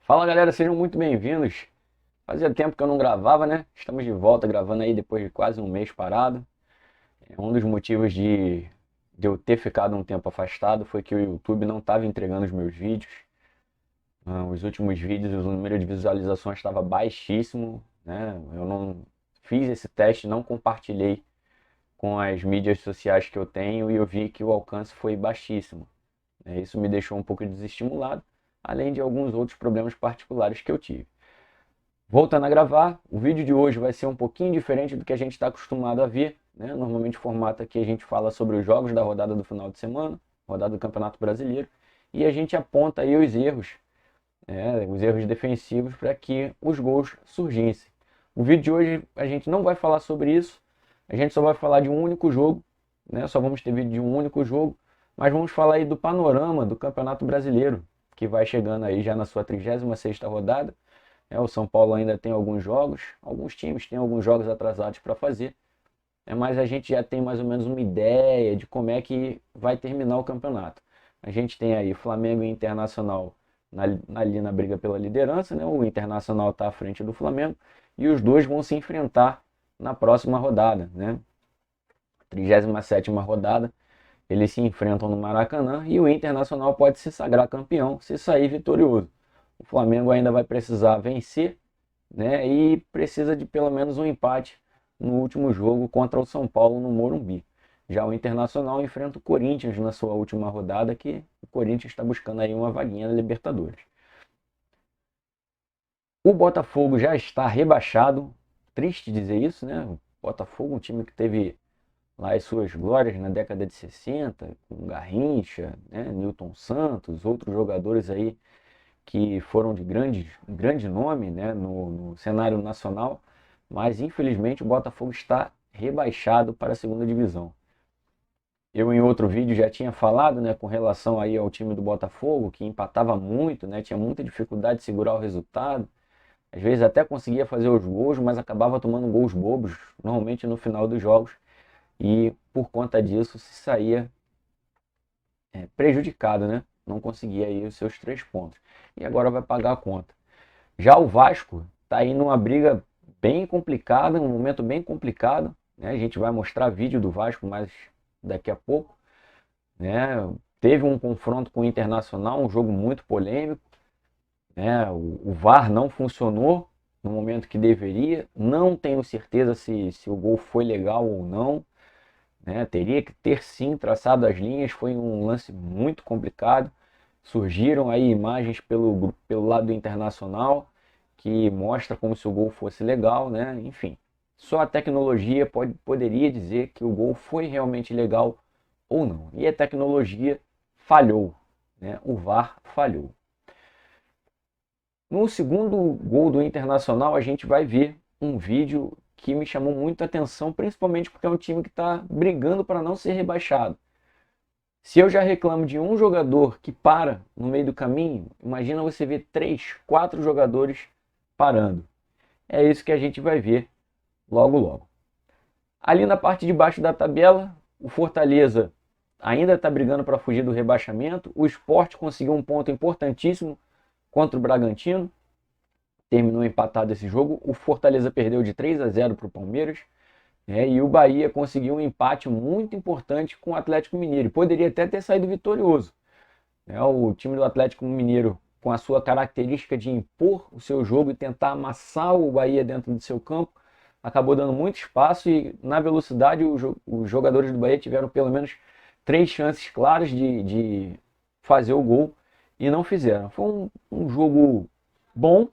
Fala galera, sejam muito bem-vindos. Fazia tempo que eu não gravava, né? Estamos de volta gravando aí depois de quase um mês parado. Um dos motivos de eu ter ficado um tempo afastado foi que o YouTube não estava entregando os meus vídeos. Os últimos vídeos, o número de visualizações estava baixíssimo, né? Eu não fiz esse teste, não compartilhei com as mídias sociais que eu tenho e eu vi que o alcance foi baixíssimo. Isso me deixou um pouco desestimulado, além de alguns outros problemas particulares que eu tive. Voltando a gravar, o vídeo de hoje vai ser um pouquinho diferente do que a gente está acostumado a ver, né? Normalmente o formato aqui a gente fala sobre os jogos da rodada do final de semana, rodada do Campeonato Brasileiro, e a gente aponta aí os erros defensivos para que os gols surgissem. O vídeo de hoje a gente não vai falar sobre isso, a gente só vai falar de um único jogo, né? Só vamos ter vídeo de um único jogo, mas vamos falar aí do panorama do Campeonato Brasileiro, que vai chegando aí já na sua 36ª rodada. O São Paulo ainda tem alguns jogos, alguns times têm alguns jogos atrasados para fazer, mas a gente já tem mais ou menos uma ideia de como é que vai terminar o campeonato. A gente tem aí Flamengo e Internacional ali na briga pela liderança, né? O Internacional está à frente do Flamengo e os dois vão se enfrentar na próxima rodada, né? 37ª rodada, eles se enfrentam no Maracanã e o Internacional pode se sagrar campeão se sair vitorioso. O Flamengo ainda vai precisar vencer, né? E precisa de pelo menos um empate no último jogo contra o São Paulo no Morumbi. Já o Internacional enfrenta o Corinthians na sua última rodada, que o Corinthians está buscando aí uma vaguinha na Libertadores. O Botafogo já está rebaixado, triste dizer isso, né? O Botafogo, um time que teve lá as suas glórias na década de 60, com Garrincha, né? Newton Santos, outros jogadores aí que foram de grande nome, né, no cenário nacional, mas infelizmente o Botafogo está rebaixado para a segunda divisão. Eu em outro vídeo já tinha falado, né, com relação aí ao time do Botafogo, que empatava muito, né, tinha muita dificuldade de segurar o resultado, às vezes até conseguia fazer os gols, mas acabava tomando gols bobos, normalmente no final dos jogos, e por conta disso se saía prejudicado, né? Não conseguia aí os seus 3 pontos. E agora vai pagar a conta. Já o Vasco está aí numa briga bem complicada, um momento bem complicado, né? A gente vai mostrar vídeo do Vasco mais daqui a pouco, né? Teve um confronto com o Internacional, um jogo muito polêmico, né? O VAR não funcionou no momento que deveria. Não tenho certeza se o gol foi legal ou não, né? Teria que ter sim traçado as linhas, foi um lance muito complicado. Surgiram aí imagens pelo lado internacional que mostra como se o gol fosse legal, né? Enfim, só a tecnologia poderia dizer que o gol foi realmente legal ou não. E a tecnologia falhou, né? O VAR falhou. No segundo gol do Internacional, a gente vai ver um vídeo que me chamou muito a atenção, principalmente porque é um time que está brigando para não ser rebaixado. Se eu já reclamo de um jogador que para no meio do caminho, imagina você ver 3, 4 jogadores parando. É isso que a gente vai ver logo logo. Ali na parte de baixo da tabela, o Fortaleza ainda está brigando para fugir do rebaixamento. O Sport conseguiu um ponto importantíssimo contra o Bragantino. Terminou empatado esse jogo. O Fortaleza perdeu de 3-0 para o Palmeiras. E o Bahia conseguiu um empate muito importante com o Atlético Mineiro. Poderia até ter saído vitorioso. O time do Atlético Mineiro, com a sua característica de impor o seu jogo e tentar amassar o Bahia dentro do seu campo, acabou dando muito espaço e na velocidade os jogadores do Bahia tiveram pelo menos 3 chances claras de fazer o gol e não fizeram. Foi um jogo bom,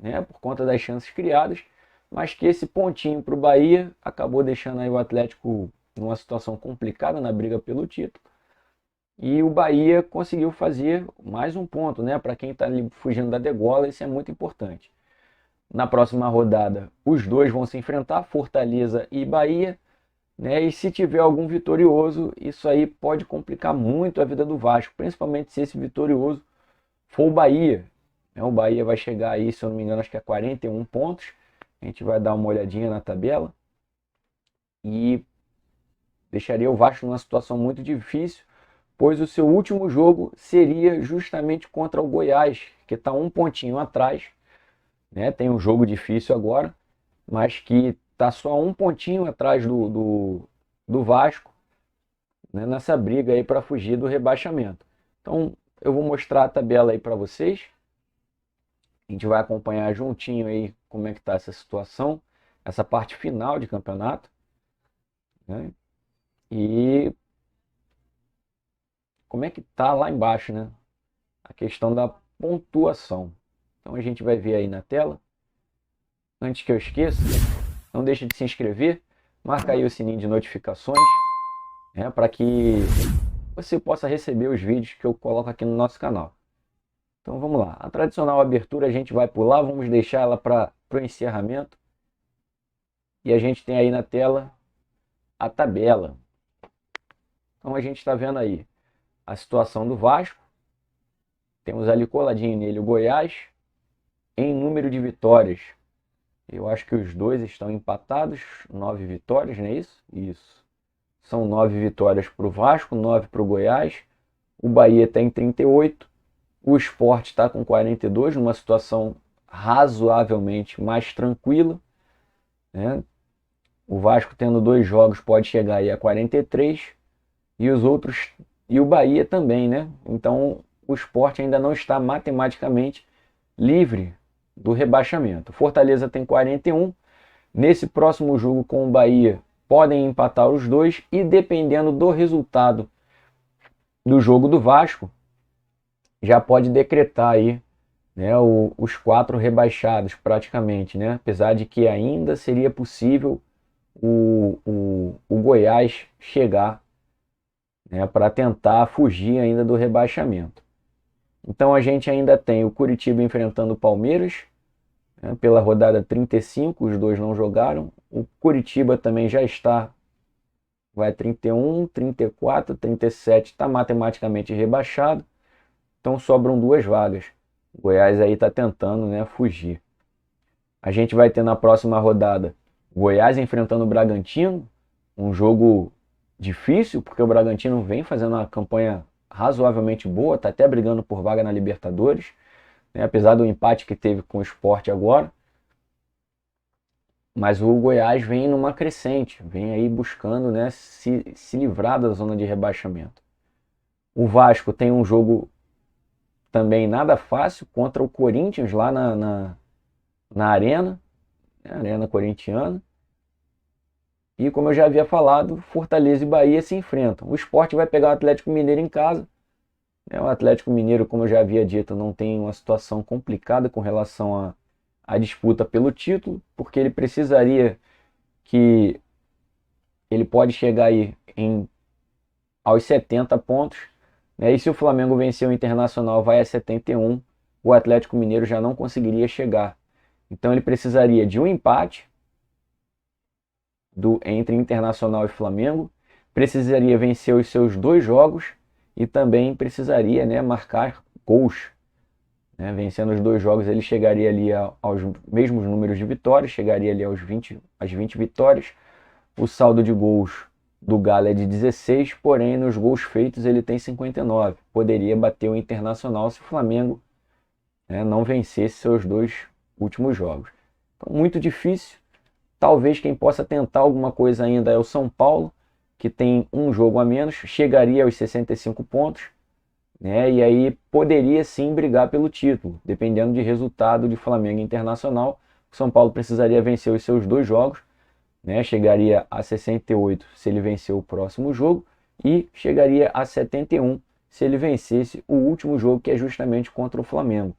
né, por conta das chances criadas, mas que esse pontinho para o Bahia acabou deixando aí o Atlético numa situação complicada na briga pelo título. E o Bahia conseguiu fazer mais um ponto, né? Para quem está ali fugindo da degola, isso é muito importante. Na próxima rodada, os dois vão se enfrentar, Fortaleza e Bahia, né? E se tiver algum vitorioso, isso aí pode complicar muito a vida do Vasco, principalmente se esse vitorioso for o Bahia. O Bahia vai chegar aí, se eu não me engano, acho que é 41 pontos. A gente vai dar uma olhadinha na tabela e deixaria o Vasco numa situação muito difícil, pois o seu último jogo seria justamente contra o Goiás, que está um pontinho atrás, né? Tem um jogo difícil agora, mas que está só um pontinho atrás do Vasco, né? Nessa briga aí para fugir do rebaixamento. Então, eu vou mostrar a tabela aí para vocês. A gente vai acompanhar juntinho aí como é que está essa situação, essa parte final de campeonato, né? E como é que tá lá embaixo, né? A questão da pontuação. Então a gente vai ver aí na tela. Antes que eu esqueça, não deixe de se inscrever, marca aí o sininho de notificações, né, para que você possa receber os vídeos que eu coloco aqui no nosso canal. Então vamos lá. A tradicional abertura a gente vai pular, vamos deixar ela para o encerramento. E a gente tem aí na tela a tabela. Então a gente está vendo aí a situação do Vasco. Temos ali coladinho nele o Goiás. Em número de vitórias, eu acho que os dois estão empatados. 9 vitórias, não é isso? Isso. São 9 vitórias para o Vasco, 9 para o Goiás. O Bahia está em 38. O Sport está com 42, numa situação razoavelmente mais tranquila, né? O Vasco, tendo 2 jogos, pode chegar aí a 43. E os outros, e o Bahia também, né? Então o Sport ainda não está matematicamente livre do rebaixamento. Fortaleza tem 41. Nesse próximo jogo com o Bahia, podem empatar os dois e, dependendo do resultado do jogo do Vasco, já pode decretar aí, né, os 4 rebaixados praticamente, né? Apesar de que ainda seria possível o Goiás chegar, né, para tentar fugir ainda do rebaixamento. Então a gente ainda tem o Curitiba enfrentando o Palmeiras, né, pela rodada 35, os dois não jogaram. O Curitiba também já está, vai 31, 34, 37, está matematicamente rebaixado. Então sobram 2 vagas. O Goiás aí está tentando, né, fugir. A gente vai ter na próxima rodada o Goiás enfrentando o Bragantino, um jogo difícil, porque o Bragantino vem fazendo uma campanha razoavelmente boa, está até brigando por vaga na Libertadores, né, apesar do empate que teve com o Sport agora. Mas o Goiás vem numa crescente, vem aí buscando, né, se livrar da zona de rebaixamento. O Vasco tem um jogo também nada fácil contra o Corinthians lá na Arena, né, Arena Corintiana. E como eu já havia falado, Fortaleza e Bahia se enfrentam. O Sport vai pegar o Atlético Mineiro em casa. O Atlético Mineiro, como eu já havia dito, não tem uma situação complicada com relação à disputa pelo título, porque ele precisaria que ele pode chegar aí aos 70 pontos, né? E se o Flamengo vencer o Internacional, vai a 71, o Atlético Mineiro já não conseguiria chegar. Então ele precisaria de um empate entre Internacional e Flamengo, precisaria vencer os seus 2 jogos e também precisaria, né, marcar gols. Né? Vencendo os 2 jogos, ele chegaria ali aos mesmos números de vitórias, chegaria ali às 20 vitórias. O saldo de gols do Galo é de 16, porém nos gols feitos ele tem 59. Poderia bater o Internacional se o Flamengo, né, não vencesse seus 2 últimos jogos. Então, muito difícil. Talvez quem possa tentar alguma coisa ainda é o São Paulo, que tem um jogo a menos, chegaria aos 65 pontos, né? E aí poderia sim brigar pelo título, dependendo de resultado de Flamengo e Internacional. O São Paulo precisaria vencer os seus 2 jogos, né? Chegaria a 68 se ele vencer o próximo jogo e chegaria a 71 se ele vencesse o último jogo, que é justamente contra o Flamengo.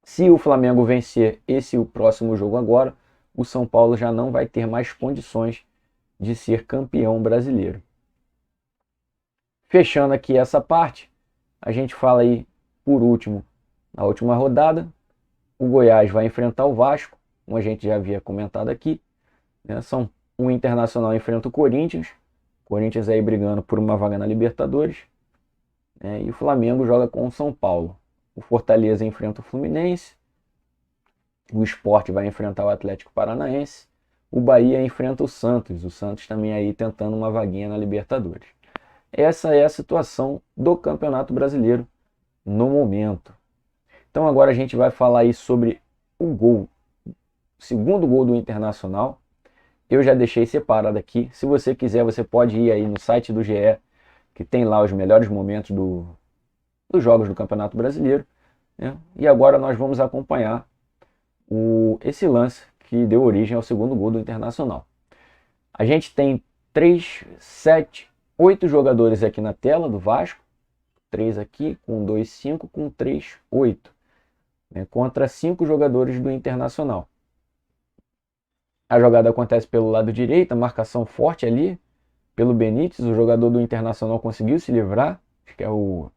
Se o Flamengo vencer o próximo jogo agora, o São Paulo já não vai ter mais condições de ser campeão brasileiro. Fechando aqui essa parte, a gente fala aí, por último, na última rodada, o Goiás vai enfrentar o Vasco, como a gente já havia comentado aqui, né? O Internacional enfrenta o Corinthians aí brigando por uma vaga na Libertadores, né? E o Flamengo joga com o São Paulo. O Fortaleza enfrenta o Fluminense, o Sport vai enfrentar o Atlético Paranaense, o Bahia enfrenta o Santos também aí tentando uma vaguinha na Libertadores. Essa é a situação do Campeonato Brasileiro no momento. Então agora a gente vai falar aí sobre o gol, o segundo gol do Internacional. Eu já deixei separado aqui. Se você quiser, você pode ir aí no site do GE, que tem lá os melhores momentos dos jogos do Campeonato Brasileiro, né? E agora nós vamos acompanhar esse lance que deu origem ao segundo gol do Internacional. A gente tem 3, 7, 8 jogadores aqui na tela do Vasco. 3 aqui, com 2, 5, com 3, 8. Né? Contra 5 jogadores do Internacional. A jogada acontece pelo lado direito, a marcação forte ali, pelo Benítez. O jogador do Internacional conseguiu se livrar, acho que é o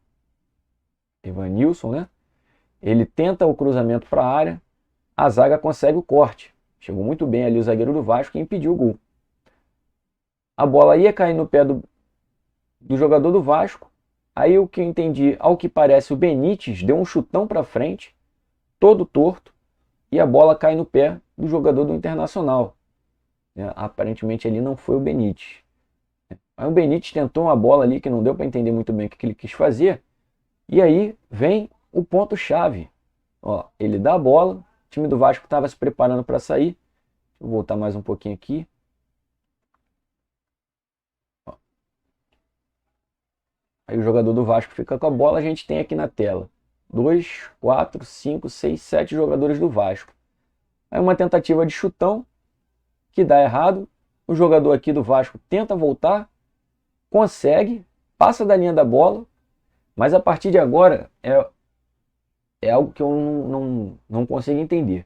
Evanilson, né? Ele tenta o cruzamento para a área, a zaga consegue o corte. Chegou muito bem ali o zagueiro do Vasco e impediu o gol. A bola ia cair no pé do jogador do Vasco. Aí o que eu entendi, ao que parece, o Benítez deu um chutão para frente, todo torto, e a bola cai no pé do jogador do Internacional. Aparentemente ali não foi o Benítez. Aí o Benítez tentou uma bola ali que não deu para entender muito bem o que ele quis fazer. E aí vem o ponto-chave. Ele dá a bola, o time do Vasco estava se preparando para sair. Vou voltar mais um pouquinho aqui. Aí o jogador do Vasco fica com a bola, a gente tem aqui na tela 2, 4, 5, 6, 7 jogadores do Vasco. Aí uma tentativa de chutão que dá errado. O jogador aqui do Vasco tenta voltar, consegue, passa da linha da bola, mas a partir de agora é algo que eu não consigo entender.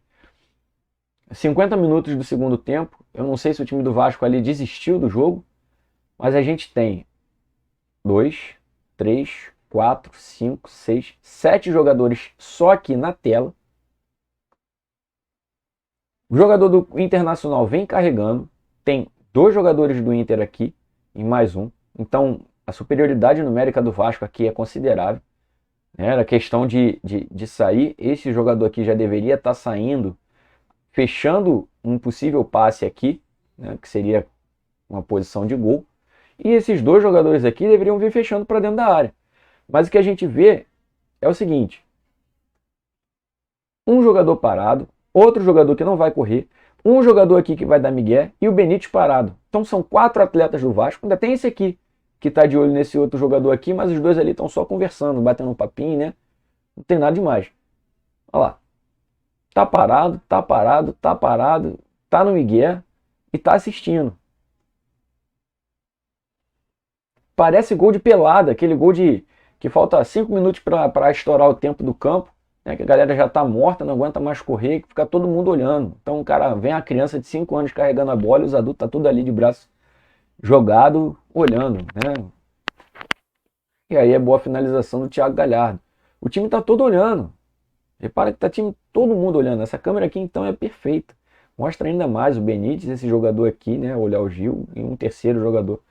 50 minutos do segundo tempo, eu não sei se o time do Vasco ali desistiu do jogo, mas a gente tem 2, 3, 4, 5, 6, 7 jogadores só aqui na tela. O jogador do Internacional vem carregando, tem 2 jogadores do Inter aqui e mais um. Então a superioridade numérica do Vasco aqui é considerável. Era questão de sair. Esse jogador aqui já deveria estar saindo, fechando um possível passe aqui, né, que seria uma posição de gol. E esses 2 jogadores aqui deveriam vir fechando para dentro da área. Mas o que a gente vê é o seguinte: um jogador parado, outro jogador que não vai correr, um jogador aqui que vai dar migué e o Benítez parado. Então são 4 atletas do Vasco. Ainda tem esse aqui que está de olho nesse outro jogador aqui, mas os 2 ali estão só conversando, batendo um papinho, né? Não tem nada demais. Olha lá. Tá parado, tá parado, tá parado, tá no migué e tá assistindo. Parece gol de pelada, aquele gol que falta 5 minutos para estourar o tempo do campo, né, que a galera já está morta, não aguenta mais correr, que fica todo mundo olhando. Então o cara vem a criança de 5 anos carregando a bola e os adultos tá tudo ali de braço jogado, olhando, né? E aí é boa finalização do Thiago Galhardo. O time tá todo olhando. Repara que tá todo mundo olhando. Essa câmera aqui então é perfeita. Mostra ainda mais o Benítez, esse jogador aqui, né, olhar o Gil e um terceiro jogador.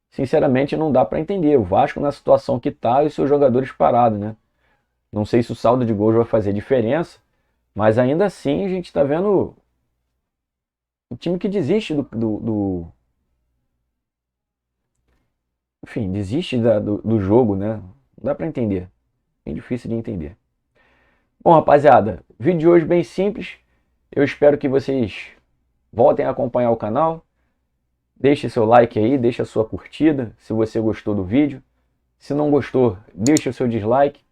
Sinceramente não dá para entender. O Vasco na situação que tá e os seus jogadores parados, né? Não sei se o saldo de gols vai fazer diferença, mas ainda assim a gente está vendo um time que desiste enfim, desiste do jogo, né? Não dá para entender. É difícil de entender. Bom, rapaziada, vídeo de hoje bem simples. Eu espero que vocês voltem a acompanhar o canal. Deixe seu like aí, deixe a sua curtida se você gostou do vídeo. Se não gostou, deixe o seu dislike.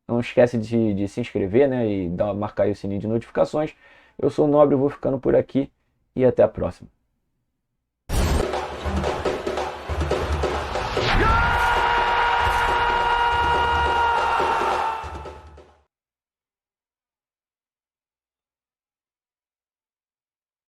Não esquece de se inscrever, né, e marcar aí o sininho de notificações. Eu sou o Nobre, vou ficando por aqui e até a próxima.